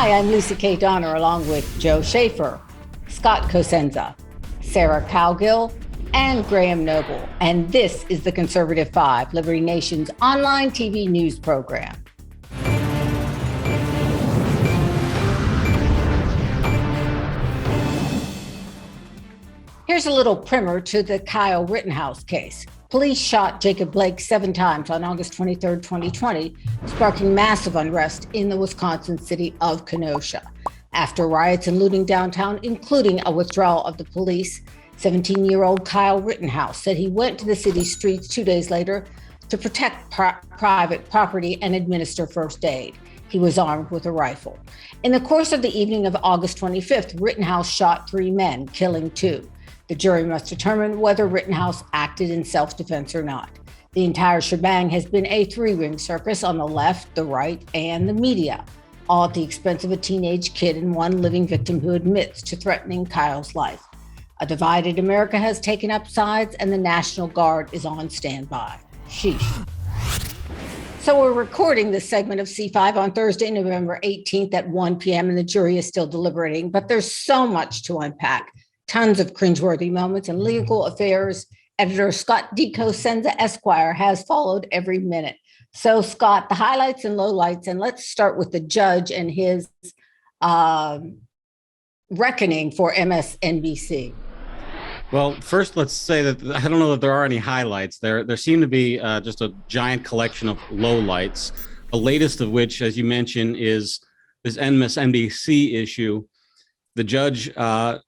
Hi, I'm Lisa K. Donner, along with Joe Schaefer, Scott Cosenza, Sarah Cowgill, and Graham Noble. And this is the Conservative Five, Liberty Nation's online TV news program. Here's a little primer to the Kyle Rittenhouse case. Police shot Jacob Blake 7 times on August 23, 2020, sparking massive unrest in the Wisconsin city of Kenosha. After riots and looting downtown, including a withdrawal of the police, 17-year-old Kyle Rittenhouse said he went to the city's streets 2 days later to protect private property and administer first aid. He was armed with a rifle. In the course of the evening of August 25th, Rittenhouse shot 3 men, killing 2. The jury must determine whether Rittenhouse acted in self-defense or not. The entire shebang has been a 3-ring circus on the left, the right, and the media, all at the expense of a teenage kid and one living victim who admits to threatening Kyle's life. A divided America has taken up sides, and the National Guard is on standby. Sheesh. So we're recording this segment of C5 on Thursday, November 18th at 1 p.m., and the jury is still deliberating, but there's so much to unpack. Tons of cringeworthy moments, and legal affairs editor Scott D. Cosenza Esquire has followed every minute. So Scott, the highlights and lowlights, and let's start with the judge and his reckoning for MSNBC. Well, first, let's say that I don't know that there are any highlights. There seem to be just a giant collection of lowlights, the latest of which, as you mentioned, is this MSNBC issue. The judge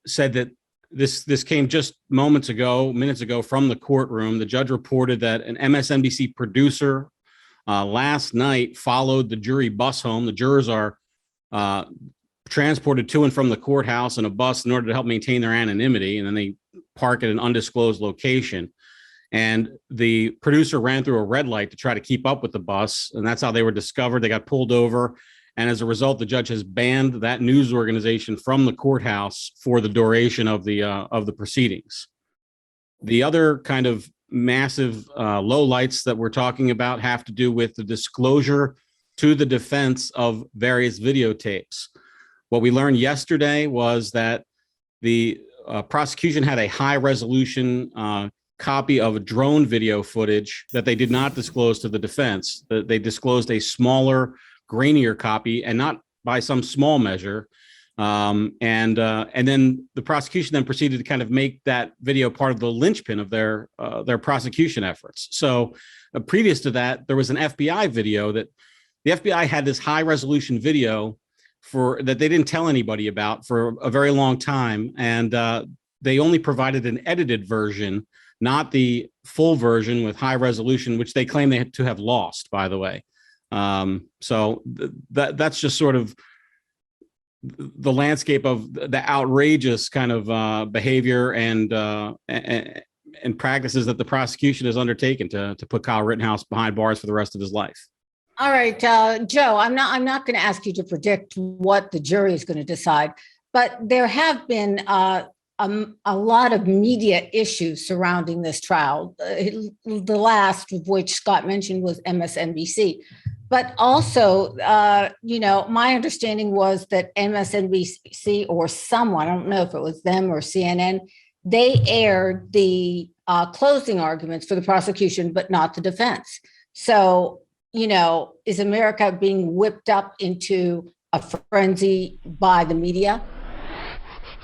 said that this came just minutes ago from the courtroom. The judge reported that an MSNBC producer last night followed the jury bus home. The jurors are transported to and from the courthouse in a bus in order to help maintain their anonymity, and then they park at an undisclosed location. And the producer ran through a red light to try to keep up with the bus, and that's how they were discovered. They got pulled over. And as a result, the judge has banned that news organization from the courthouse for the duration of the proceedings. The other kind of massive lowlights that we're talking about have to do with the disclosure to the defense of various videotapes. What we learned yesterday was that the prosecution had a high-resolution copy of drone video footage that they did not disclose to the defense. They disclosed a smaller, grainier copy, and not by some small measure. And then the prosecution then proceeded to kind of make that video part of the linchpin of their prosecution efforts. So previous to that, there was an FBI video that the FBI had this high resolution video that they didn't tell anybody about for a very long time. And they only provided an edited version, not the full version with high resolution, which they claim they had to have lost, by the way. So that's just sort of the landscape of the outrageous kind of behavior and practices that the prosecution has undertaken to put Kyle Rittenhouse behind bars for the rest of his life. All right, Joe, I'm not going to ask you to predict what the jury is going to decide, but there have been a lot of media issues surrounding this trial. The last of which Scott mentioned was MSNBC. But also, my understanding was that MSNBC or someone, I don't know if it was them or CNN, they aired the closing arguments for the prosecution, but not the defense. So, is America being whipped up into a frenzy by the media?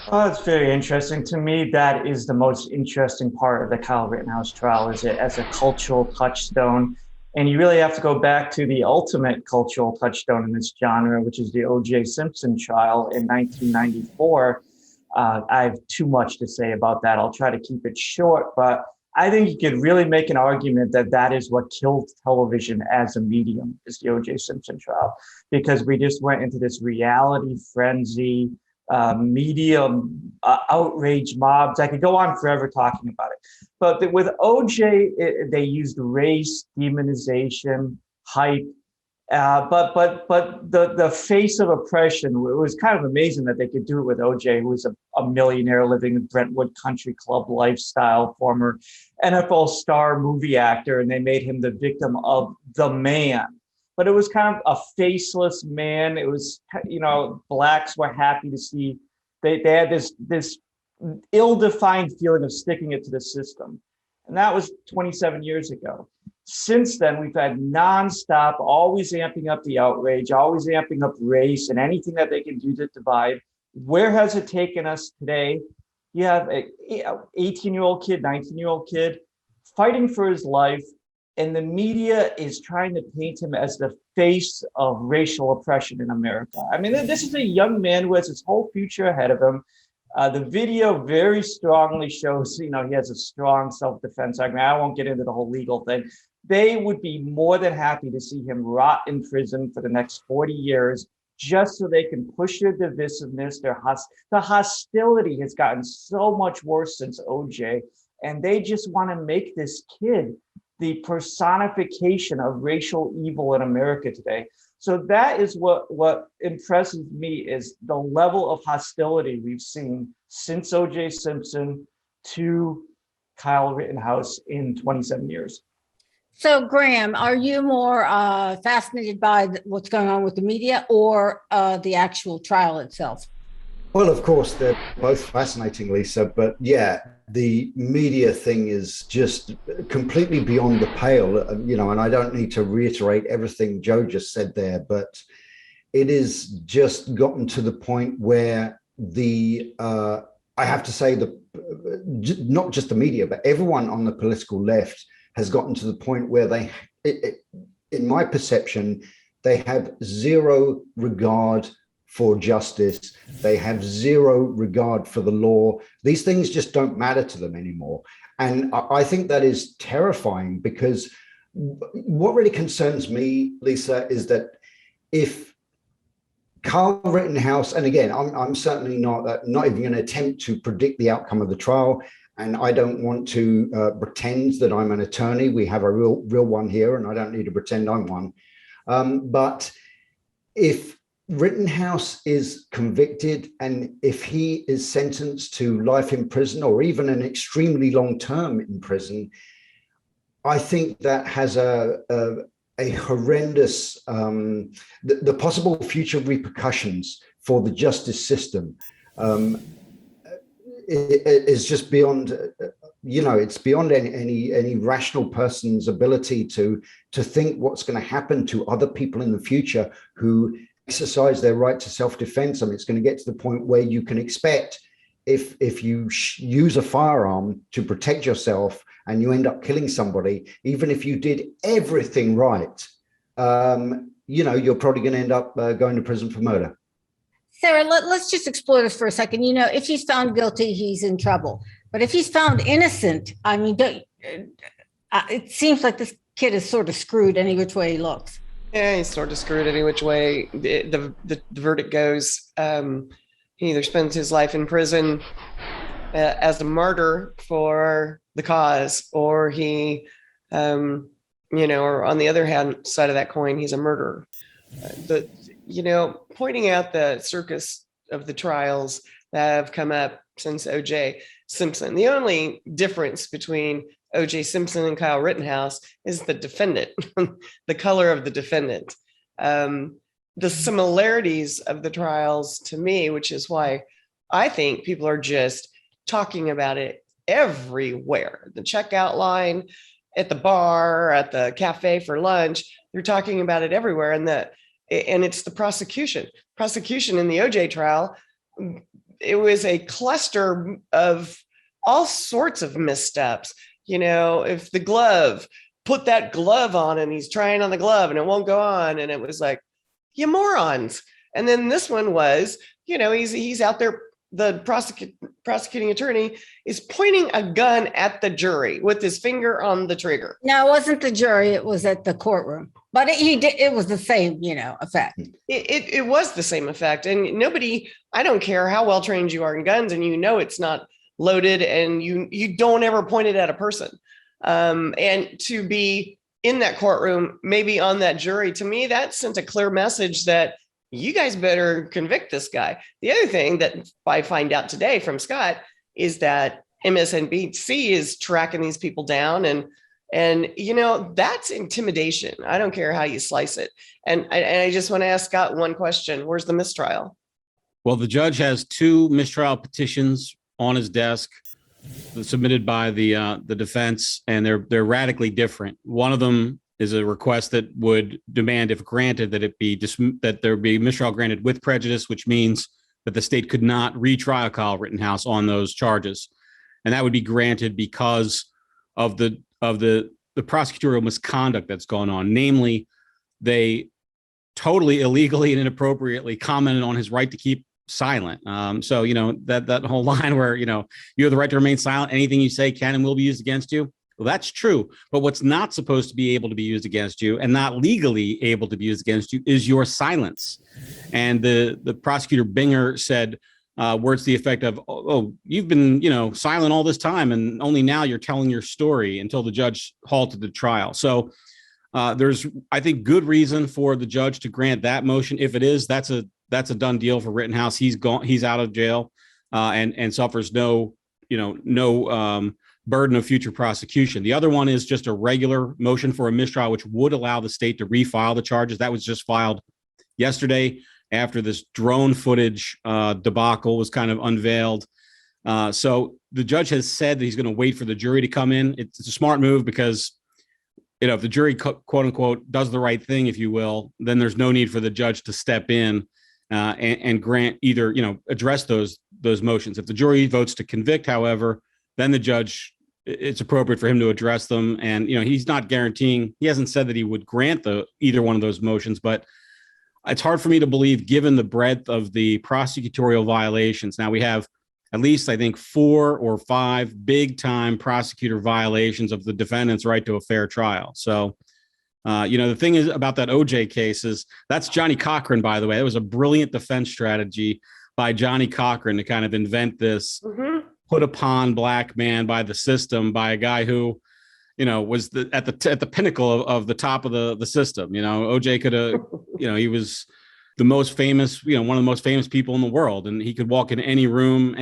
Oh, that's very interesting. To me, that is the most interesting part of the Kyle Rittenhouse trial, is it as a cultural touchstone. And you really have to go back to the ultimate cultural touchstone in this genre, which is the O.J. Simpson trial in 1994. I have too much to say about that. I'll try to keep it short, but I think you could really make an argument that that is what killed television as a medium, is the O.J. Simpson trial, because we just went into this reality frenzy, media outrage mobs. I could go on forever talking about it. But with OJ, they used race, demonization, hype, but the face of oppression. It was kind of amazing that they could do it with OJ, who was a millionaire living in Brentwood Country Club lifestyle, former NFL star, movie actor, and they made him the victim of the man. but it was kind of a faceless man. It was, blacks were happy to see they had this ill-defined feeling of sticking it to the system. And that was 27 years ago. Since then, we've had nonstop, always amping up the outrage, always amping up race and anything that they can do to divide. Where has it taken us today? You have an 18-year-old kid, 19-year-old kid fighting for his life, and the media is trying to paint him as the face of racial oppression in America. I mean, this is a young man who has his whole future ahead of him. The video very strongly shows, he has a strong self-defense argument. I won't get into the whole legal thing. They would be more than happy to see him rot in prison for the next 40 years, just so they can push their divisiveness. The hostility has gotten so much worse since OJ, and they just want to make this kid the personification of racial evil in America today. So that is what impresses me, is the level of hostility we've seen since OJ Simpson to Kyle Rittenhouse in 27 years. So, Graham, are you more fascinated by what's going on with the media or the actual trial itself? Well, of course, they're both fascinating, Lisa. But yeah, the media thing is just completely beyond the pale, and I don't need to reiterate everything Joe just said there, but it is just gotten to the point where I have to say, not just the media, but everyone on the political left has gotten to the point where in my perception, they have zero regard for justice. They have zero regard for the law. These things just don't matter to them anymore. And I think that is terrifying, because what really concerns me, Lisa, is that if Kyle Rittenhouse, and again, I'm certainly not even going to attempt to predict the outcome of the trial. And I don't want to pretend that I'm an attorney. We have a real one here, and I don't need to pretend I'm one. But if Rittenhouse is convicted, and if he is sentenced to life in prison or even an extremely long term in prison, I think that has a horrendous, the possible future repercussions for the justice system is just beyond, it's beyond any rational person's ability to think what's going to happen to other people in the future who exercise their right to self-defense. I mean, it's going to get to the point where you can expect, if you use a firearm to protect yourself and you end up killing somebody, even if you did everything right, you're probably going to end up going to prison for murder. Sarah, let's just explore this for a second. If he's found guilty, he's in trouble. But if he's found innocent, I mean, it seems like this kid is sort of screwed any which way he looks. Yeah, he's sort of screwed any which way the verdict goes. He either spends his life in prison as a martyr for the cause, or he, or on the other hand side of that coin, he's a murderer. Pointing out the circus of the trials that have come up since OJ Simpson. The only difference between OJ Simpson and Kyle Rittenhouse is the defendant, the color of the defendant. The similarities of the trials, to me, which is why I think people are just talking about it everywhere. The checkout line, at the bar, at the cafe for lunch, they're talking about it everywhere. And it's the prosecution in the OJ trial. It was a cluster of all sorts of missteps. If the glove, put that glove on and he's trying on the glove and it won't go on. And it was like, you morons. And then this one was, he's out there. The prosecuting attorney is pointing a gun at the jury with his finger on the trigger. No, it wasn't the jury. It was at the courtroom. But it was the same, effect. It was the same effect. And I don't care how well trained you are in guns, and it's not loaded, and you don't ever point it at a person. And to be in that courtroom, maybe on that jury, to me, that sent a clear message that you guys better convict this guy. The other thing that I find out today from Scott is that MSNBC is tracking these people down, and And, that's intimidation. I don't care how you slice it. And I just want to ask Scott one question. Where's the mistrial? Well, the judge has 2 mistrial petitions on his desk submitted by the defense, and they're radically different. One of them is a request that would demand, if granted, that there be mistrial granted with prejudice, which means that the state could not retry Kyle Rittenhouse on those charges, and that would be granted because of the prosecutorial misconduct that's gone on. Namely, they totally illegally and inappropriately commented on his right to keep silent. So, that whole line where, you have the right to remain silent. Anything you say can and will be used against you. Well, that's true. But what's not supposed to be able to be used against you and not legally able to be used against you is your silence. And the prosecutor Binger said words to the effect of, oh, you've been, silent all this time, and only now you're telling your story, until the judge halted the trial. So there's, I think, good reason for the judge to grant that motion. If it is, that's a done deal for Rittenhouse. He's gone. He's out of jail and suffers no burden of future prosecution. The other one is just a regular motion for a mistrial, which would allow the state to refile the charges. That was just filed yesterday after this drone footage debacle was kind of unveiled. So the judge has said that he's going to wait for the jury to come in. It's a smart move because, if the jury, quote unquote, does the right thing, if you will, then there's no need for the judge to step in and grant either, address those motions. If the jury votes to convict, however, then the judge, it's appropriate for him to address them. And, he's not guaranteeing, he hasn't said that he would grant either one of those motions, but it's hard for me to believe, given the breadth of the prosecutorial violations. Now we have at least, I think, 4 or 5 big time prosecutor violations of the defendant's right to a fair trial. So, the thing is about that OJ case is that's Johnny Cochran, by the way. It was a brilliant defense strategy by Johnny Cochran to kind of invent this put upon black man by the system, by a guy who, was at the pinnacle of the top of the system. OJ could have, he was the most famous, one of the most famous people in the world, and he could walk in any room,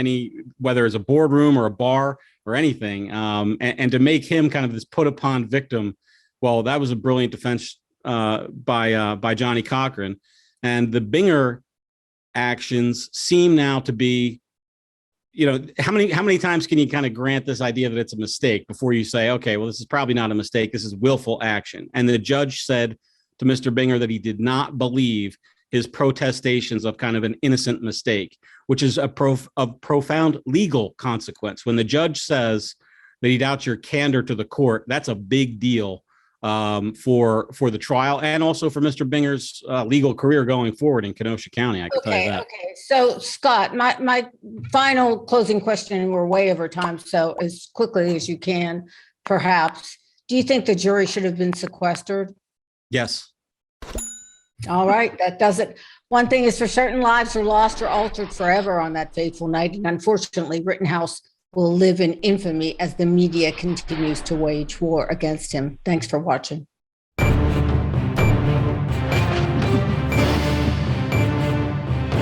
whether it's a boardroom or a bar or anything, and to make him kind of this put upon victim. Well, that was a brilliant defense by Johnny Cochran, and the Binger actions seem now to be, how many times can you kind of grant this idea that it's a mistake before you say, okay, well, this is probably not a mistake, this is willful action. And the judge said to Mr. Binger that he did not believe his protestations of kind of an innocent mistake, which is a profound legal consequence. When the judge says that he doubts your candor to the court, that's a big deal for the trial and also for Mr. Binger's legal career going forward in Kenosha County. I can tell you that. Okay. So, Scott, my final closing question, and we're way over time, so as quickly as you can, perhaps, do you think the jury should have been sequestered? Yes. All right. That does it. One thing is for certain, lives are lost or altered forever on that fateful night. And unfortunately, Rittenhouse will live in infamy as the media continues to wage war against him. Thanks for watching.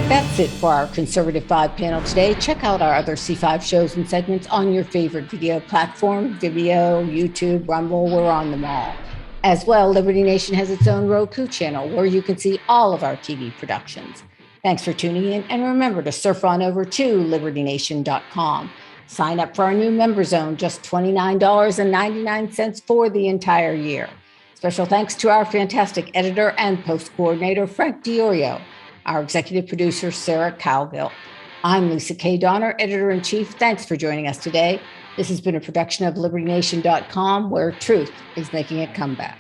That's it for our Conservative 5 panel today. Check out our other C5 shows and segments on your favorite video platform, Vimeo, YouTube, Rumble. We're on them all. As well, Liberty Nation has its own Roku channel where you can see all of our TV productions. Thanks for tuning in, and remember to surf on over to libertynation.com. Sign up for our new member zone, just $29.99 for the entire year. Special thanks to our fantastic editor and post coordinator, Frank Diorio, our executive producer, Sarah Calgill. I'm Lisa K. Donner, editor-in-chief. Thanks for joining us today. This has been a production of libertynation.com, where truth is making a comeback.